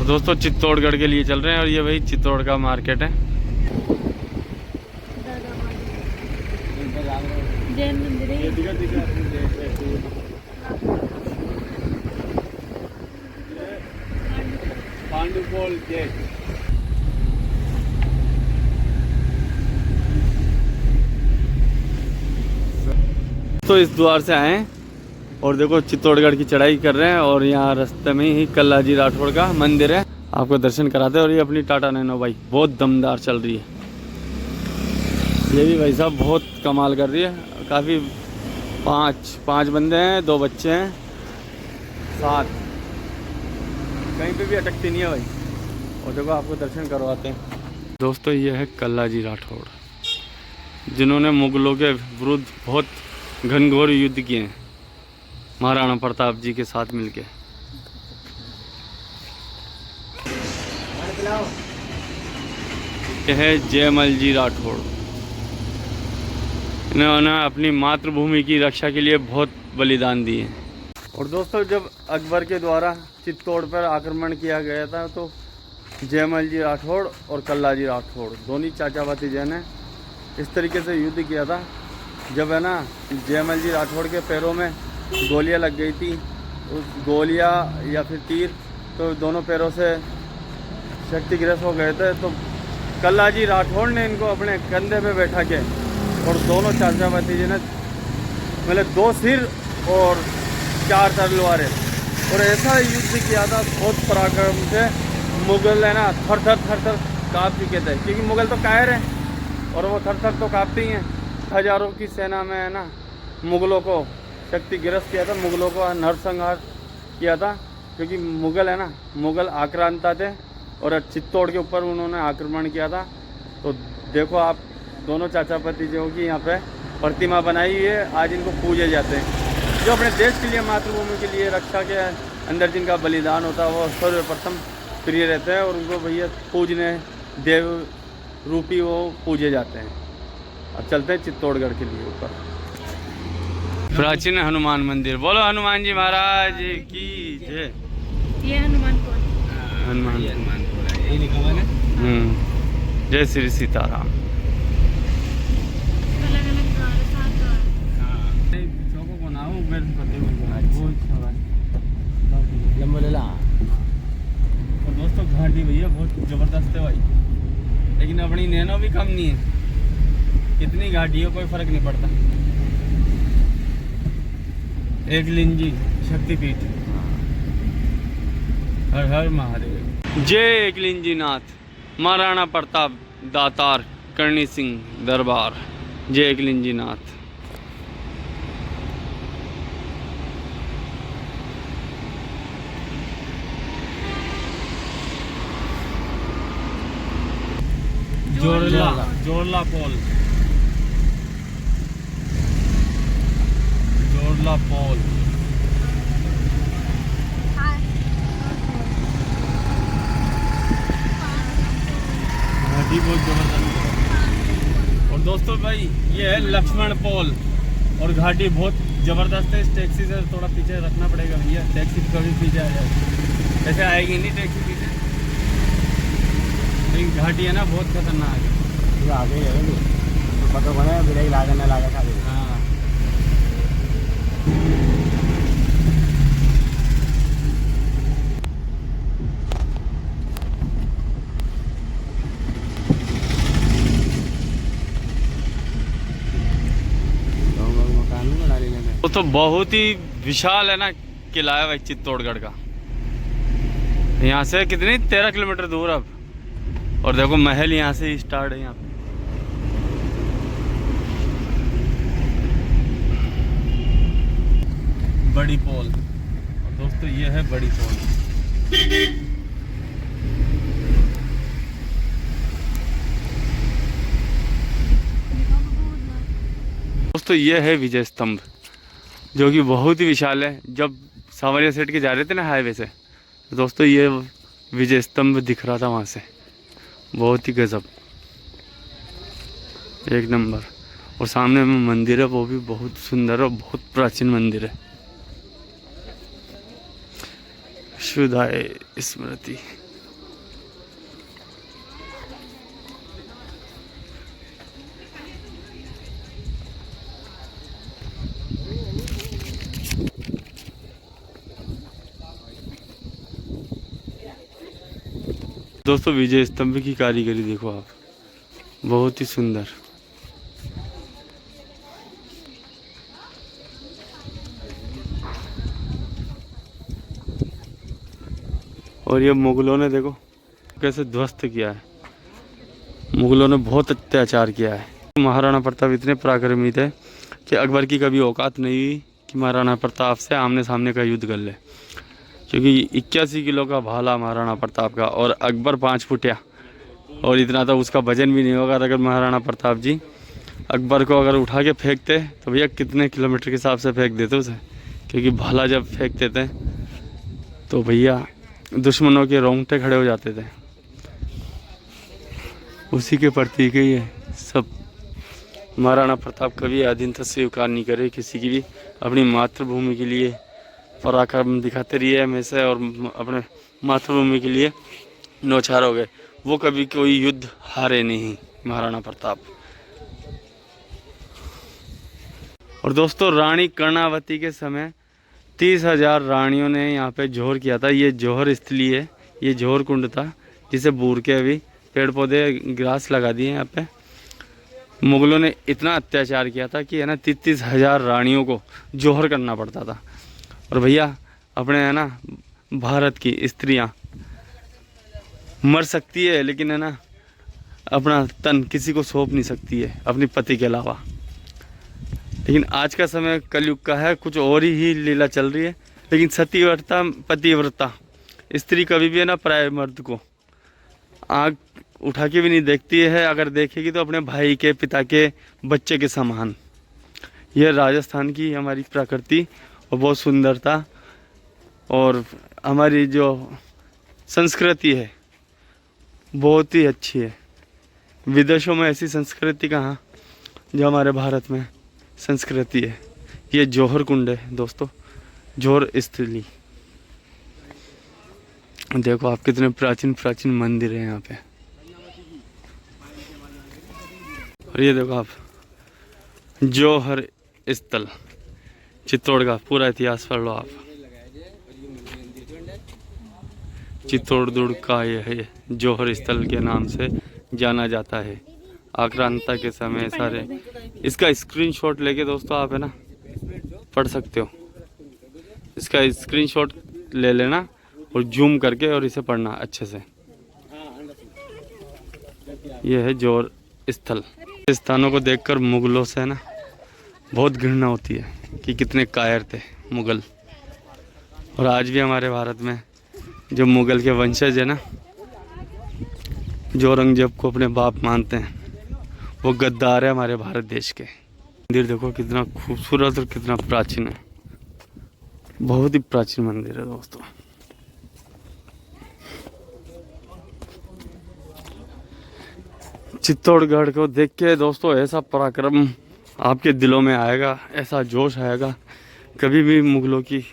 और दोस्तों चित्तौड़गढ़ के लिए चल रहे हैं और ये वही चित्तौड़ का मार्केट है। जैन मंदिर है। पांडुपोल गेट। तो इस द्वार से आए और देखो चित्तौड़गढ़ की चढ़ाई कर रहे हैं और यहाँ रास्ते में ही कल्लाजी राठौड़ का मंदिर है, आपको दर्शन कराते हैं। और ये अपनी टाटा नैनो बाइक बहुत दमदार चल रही है, ये भी भाई साहब बहुत कमाल कर रही है। काफ़ी पाँच बंदे हैं, 2 बच्चे हैं, 7 कहीं पे भी अटकती नहीं है भाई। और देखो आपको दर्शन करवाते हैं। दोस्तों ये है कल्लाजी राठौड़, जिन्होंने मुगलों के विरुद्ध बहुत घनघोर युद्ध किए हैं महाराणा प्रताप जी के साथ मिलके। यह है जयमल जी राठौड़, इन्होंने अपनी मातृभूमि की रक्षा के लिए बहुत बलिदान दिए। और दोस्तों जब अकबर के द्वारा चित्तौड़ पर आक्रमण किया गया था तो जयमल जी राठौड़ और कल्लाजी राठौड़ दोनों चाचा भतीजे ने इस तरीके से युद्ध किया था। जब है ना जयमल जी राठौड़ के पैरों में गोलियां लग गई थी, उस गोलियां या फिर तीर, तो दोनों पैरों से क्षतिग्रस्त हो गए थे। तो कल्लाजी राठौड़ ने इनको अपने कंधे पे बैठा के और दोनों चाचा भतीजे ने मतलब 2 सिर और 4 तलवारें और ऐसा युद्ध किया था बहुत पराक्रम से। मुगल है ना थर थर काँप चुके थे, क्योंकि मुगल तो कायर हैं और वो थर तो काँपते ही हैं। हजारों की सेना में है ना मुगलों को क्षतिग्रस्त किया था, मुगलों को नरसंहार किया था, क्योंकि मुगल है ना मुगल आक्रांता थे और चित्तौड़ के ऊपर उन्होंने आक्रमण किया था। तो देखो आप दोनों चाचा भतीजों की यहाँ पे प्रतिमा बनाई हुई है, आज इनको पूजे जाते हैं। जो अपने देश के लिए मातृभूमि के लिए रक्षा के अंदर जिनका बलिदान होता है वो सर्वप्रथम प्रिय रहते हैं और उनको भैया पूजने देव रूपी वो पूजे जाते हैं। अब चलते हैं चित्तौड़गढ़ के लिए ऊपर। प्राचीन हनुमान मंदिर, बोलो हनुमान जी महाराज की जय। ये हनुमानपुर हनुमान यही लिखा हुआ है ना। जय श्री सीताराम। अलग अलग द्वार, 7 द्वार। चौकों को ना हो मैं वो लंबा ले ला। और दोस्तों घाटी भैया बहुत जबरदस्त है भाई, लेकिन अपनी नैनो भी कम नहीं है। कितनी घाटी हो कोई फर्क नहीं पड़ता। एकलिंजी शक्तिपीठ, हर हर महादेव। जय एकलिंजी नाथ, महाराणा प्रताप दातार करणी सिंह दरबार, जय एकलिंजी नाथ। जोरला पोल, जोरला पोल। घाटी बहुत जबरदस्त है। और दोस्तों भाई ये है लक्ष्मण पोल और घाटी बहुत जबरदस्त है। इस टैक्सी से थोड़ा पीछे रखना पड़ेगा भैया, टैक्सी कभी पीछे आ जाए, ऐसे आएगी नहीं टैक्सी पीछे। लेकिन घाटी है ना बहुत खतरनाक है। ये आगे ही है तो पता बने ब्रेक लागे ना लागे खाली। हाँ मकान बना लेंगे। वो तो बहुत ही विशाल है ना किला है भाई चित्तौड़गढ़ का। यहाँ से कितनी 13 किलोमीटर दूर अब। और देखो महल यहाँ से ही स्टार्ट है। यहाँ पे बड़ी पोल, और दोस्तों ये है बड़ी पोल। दोस्तों ये है विजय स्तंभ, जो कि बहुत ही विशाल है। जब सावरिया सेठ के जा रहे थे ना हाईवे से, तो दोस्तों ये विजय स्तंभ दिख रहा था वहाँ से, बहुत ही गजब, एक नंबर। और सामने में मंदिर है, वो भी बहुत सुंदर और बहुत प्राचीन मंदिर है। शुद्धाय स्मृति। दोस्तों विजय स्तंभ की कारीगरी देखो आप, बहुत ही सुंदर। और ये मुगलों ने देखो कैसे ध्वस्त किया है, मुगलों ने बहुत अत्याचार किया है। महाराणा प्रताप इतने पराक्रमी थे कि अकबर की कभी औकात नहीं हुई कि महाराणा प्रताप से आमने सामने का युद्ध कर ले, क्योंकि 81 किलो का भाला महाराणा प्रताप का, और अकबर 5 फुटिया, और इतना तो उसका वजन भी नहीं होगा। अगर महाराणा प्रताप जी अकबर को अगर उठा के फेंकते तो भैया कितने किलोमीटर के हिसाब से फेंक देते उसे, क्योंकि भाला जब फेंकते थे तो भैया दुश्मनों के रोंगटे खड़े हो जाते थे। उसी के प्रतीक ही है सब। महाराणा प्रताप कभी अधीनता स्वीकार नहीं करे किसी की भी, अपनी मातृभूमि के लिए पराक्रम दिखाते रहिए हमेशा, और अपने मातृभूमि के लिए नौछार हो गए। वो कभी कोई युद्ध हारे नहीं महाराणा प्रताप। और दोस्तों रानी कर्णावती के समय 30,000 रानियों ने यहाँ पे जोहर किया था। ये जोहर स्थली है, ये जोहर कुंड था जिसे बूर के अभी पेड़ पौधे ग्रास लगा दिए यहाँ पे। मुगलों ने इतना अत्याचार किया था कि है ना 30,000 रानियों को जोहर करना पड़ता था। और भैया अपने है ना भारत की स्त्रियाँ मर सकती है, लेकिन है ना अपना तन किसी को सौंप नहीं सकती है अपने पति के अलावा। लेकिन आज का समय कलयुग का है, कुछ और ही लीला चल रही है। लेकिन सतीव्रता पतिव्रता स्त्री कभी भी है ना पराये मर्द को आँख उठा के भी नहीं देखती है, अगर देखेगी तो अपने भाई के, पिता के, बच्चे के समान। यह राजस्थान की हमारी प्रकृति और बहुत सुंदरता, और हमारी जो संस्कृति है बहुत ही अच्छी है। विदेशों में ऐसी संस्कृति कहाँ जो हमारे भारत में संस्कृति है। ये जोहर कुंड है दोस्तों, जोहर स्थली। देखो आप कितने प्राचीन प्राचीन मंदिर है यहाँ पे। और ये देखो आप जोहर स्थल, चित्तौड़ का पूरा इतिहास पढ़ लो आप। चित्तौड़ का ये है जोहर स्थल के नाम से जाना जाता है। आक्रांता के समय सारे इसका स्क्रीनशॉट लेके दोस्तों आप है ना पढ़ सकते हो। इसका स्क्रीनशॉट ले लेना और जूम करके और इसे पढ़ना अच्छे से। यह है जोहर स्थल। इस स्थानों को देखकर मुगलों से ना बहुत घृणा होती है कि कितने कायर थे मुगल। और आज भी हमारे भारत में जो मुगल के वंशज है ना, जो औरंगजेब को अपने बाप मानते हैं, वो गद्दार है हमारे भारत देश के। मंदिर देखो कितना खूबसूरत और कितना प्राचीन है, बहुत ही प्राचीन मंदिर है दोस्तों। चित्तौड़गढ़ को देख के दोस्तों ऐसा पराक्रम आपके दिलों में आएगा, ऐसा जोश आएगा। कभी भी मुगलों की,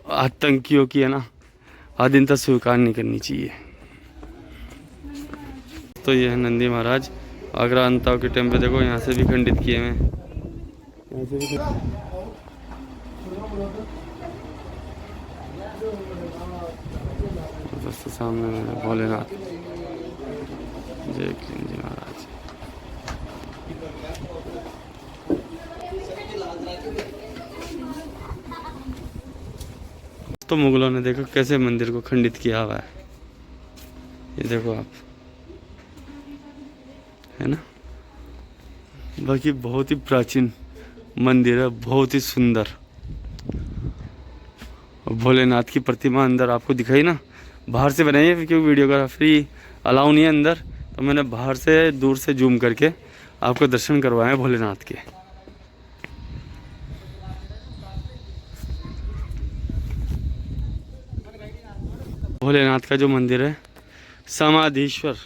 आतंकियों की है ना अधीनता स्वीकार नहीं करनी चाहिए। तो ये है नंदी महाराज आक्रांताओं के टाइम पे। देखो यहाँ से भी खंडित किए हैं, यहाँ से भी। दोस्तों सामने मेरे भोलेनाथ जय जी महाराज। तो मुगलों ने देखो कैसे मंदिर को खंडित किया हुआ है, ये देखो आप, है ना। बाकी बहुत ही प्राचीन मंदिर है, बहुत ही सुंदर। और भोलेनाथ की प्रतिमा अंदर आपको दिखाई ना, बाहर से बनाई है क्योंकि वीडियोग्राफी अलाउ नहीं है अंदर, तो मैंने बाहर से दूर से जूम करके आपको दर्शन करवाए भोलेनाथ के। भोलेनाथ का जो मंदिर है समाधीश्वर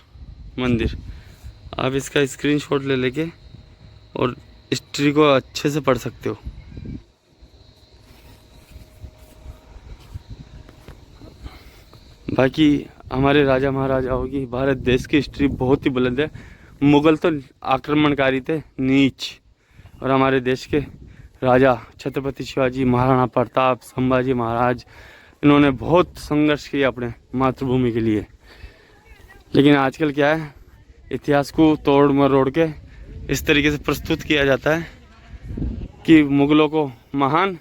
मंदिर, आप इसका स्क्रीनशॉट ले लेके और हिस्ट्री को अच्छे से पढ़ सकते हो। बाकी हमारे राजा महाराजाओं की, भारत देश की हिस्ट्री बहुत ही बुलंद है। मुगल तो आक्रमणकारी थे, नीच, और हमारे देश के राजा छत्रपति शिवाजी, महाराणा प्रताप, संभाजी महाराज, इन्होंने बहुत संघर्ष किया अपने मातृभूमि के लिए। लेकिन आजकल क्या है, इतिहास को तोड़ मरोड़ के इस तरीके से प्रस्तुत किया जाता है कि मुगलों को महान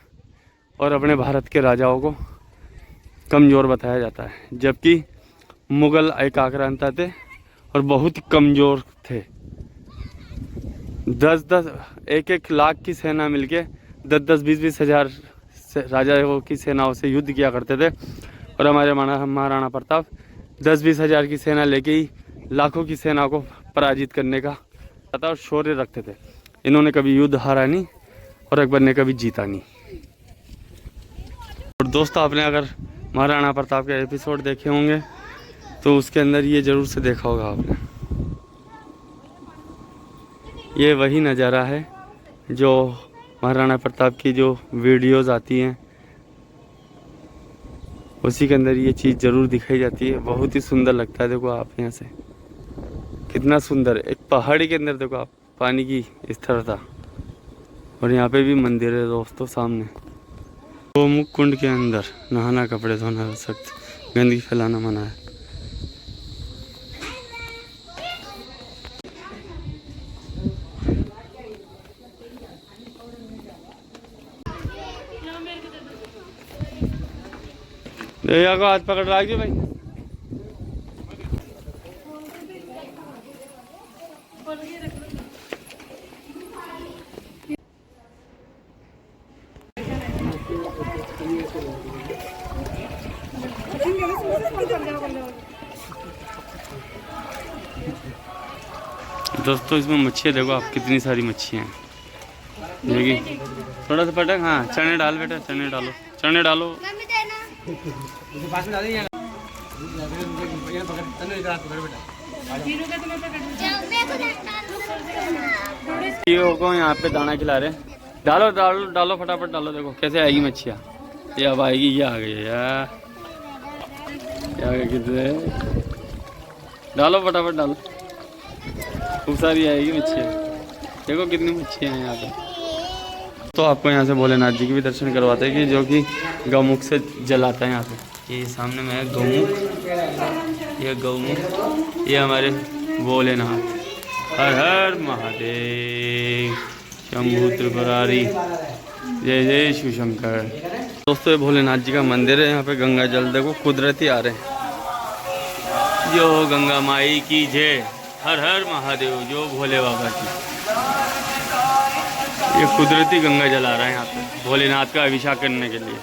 और अपने भारत के राजाओं को कमज़ोर बताया जाता है, जबकि मुगल एक आक्रांता थे और बहुत कमज़ोर थे। 10-10 1-1 लाख की सेना मिलके 10-10 20-20 हज़ार राजाओं की सेनाओं से युद्ध किया करते थे, और हमारे महाराणा प्रताप 10-20 हज़ार की सेना लेके ही लाखों की सेना को पराजित करने का पता और शौर्य रखते थे। इन्होंने कभी युद्ध हारा नहीं और अकबर ने कभी जीता नहीं। और दोस्तों, आपने अगर महाराणा प्रताप के एपिसोड देखे होंगे तो उसके अंदर ये ज़रूर से देखा होगा आपने। ये वही नज़ारा है जो महाराणा प्रताप की जो वीडियोज़ आती हैं उसी के अंदर ये चीज़ ज़रूर दिखाई जाती है। बहुत ही सुंदर लगता है। देखो आप यहाँ से कितना सुंदर, एक पहाड़ी के अंदर देखो आप पानी की स्थिरता, और यहाँ पे भी मंदिर है दोस्तों सामने। गोमुख कुंड के अंदर नहाना, कपड़े धोना सख्त, गंदगी फैलाना मना है। भैया को हाथ पकड़ रहा है भाई। दोस्तों, इसमें मच्छियाँ देखो आप, कितनी सारी मच्छियाँ हैं। देखिए थोड़ा सा पटक, हाँ चने डाल बेटा, चने डालो, चने डालो। यहाँ पे दाना खिला रहे, डालो डालो डालो फटाफट डालो। देखो कैसे आएगी मच्छियाँ, ये अब आएगी, ये आ गई यार, ये आ गई। कितने डालो फटाफट डालो, खूब सारी आएगी मच्छियाँ। देखो कितनी मच्छियाँ हैं यहाँ पे। तो आपको यहाँ से भोलेनाथ जी के भी दर्शन करवाते हैं कि जो कि गौमुख से जल आता है यहाँ पे। ये सामने में है गौमुख, ये गौमुख, ये हमारे भोलेनाथ। हर हर महादेव, शंभु त्रिपुरारी, जय जय शिव शंकर। दोस्तों, ये भोलेनाथ जी का मंदिर है। यहाँ पे गंगा जल देखो कुदरती आ रहे हैं। जो गंगा माई की जय, हर हर महादेव, जो भोले बाबा की। ये कुदरती गंगा जल आ रहा है यहाँ पे भोलेनाथ का अभिषेक करने के लिए।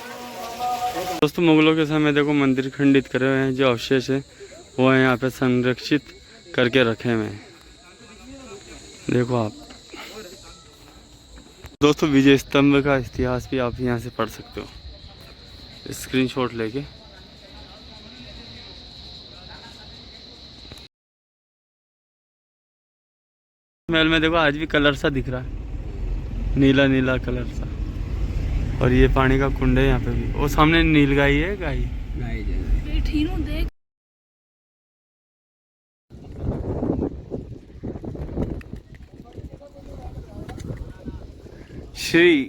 दोस्तों, मुगलों के समय देखो मंदिर खंडित करे हुए हैं, जो अवशेष है वो है यहाँ पे संरक्षित करके रखे हुए हैं। देखो आप दोस्तों, विजय स्तंभ का इतिहास भी आप यहाँ से पढ़ सकते हो स्क्रीनशॉट लेके। महल में देखो आज भी कलर सा दिख रहा है, नीला नीला कलर सा। और ये पानी का कुंड है यहाँ पे भी। वो सामने नीलगाई है, गाय देख। श्री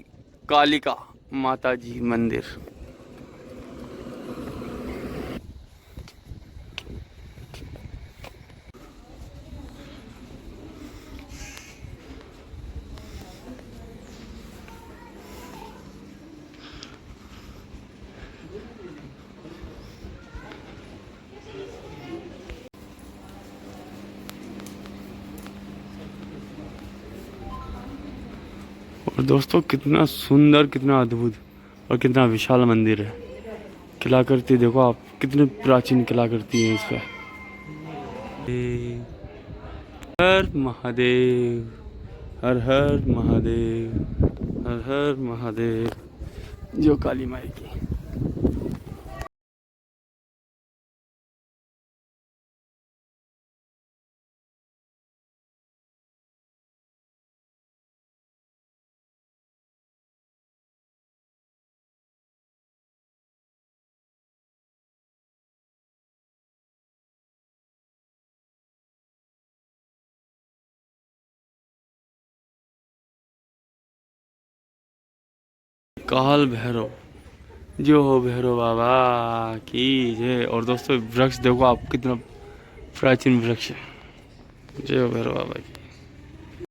कालिका माता जी मंदिर। और दोस्तों, कितना सुंदर, कितना अद्भुत और कितना विशाल मंदिर है। कलाकृति देखो आप, कितनी प्राचीन कलाकृति है इसका। हर महादेव, हर हर महादेव, हर हर महादेव, जो काली माई की। काल भैरव, जो हो भैरव बाबा की जय। और दोस्तों, वृक्ष देखो आप, कितना प्राचीन वृक्ष। जय हो भैरव बाबा की।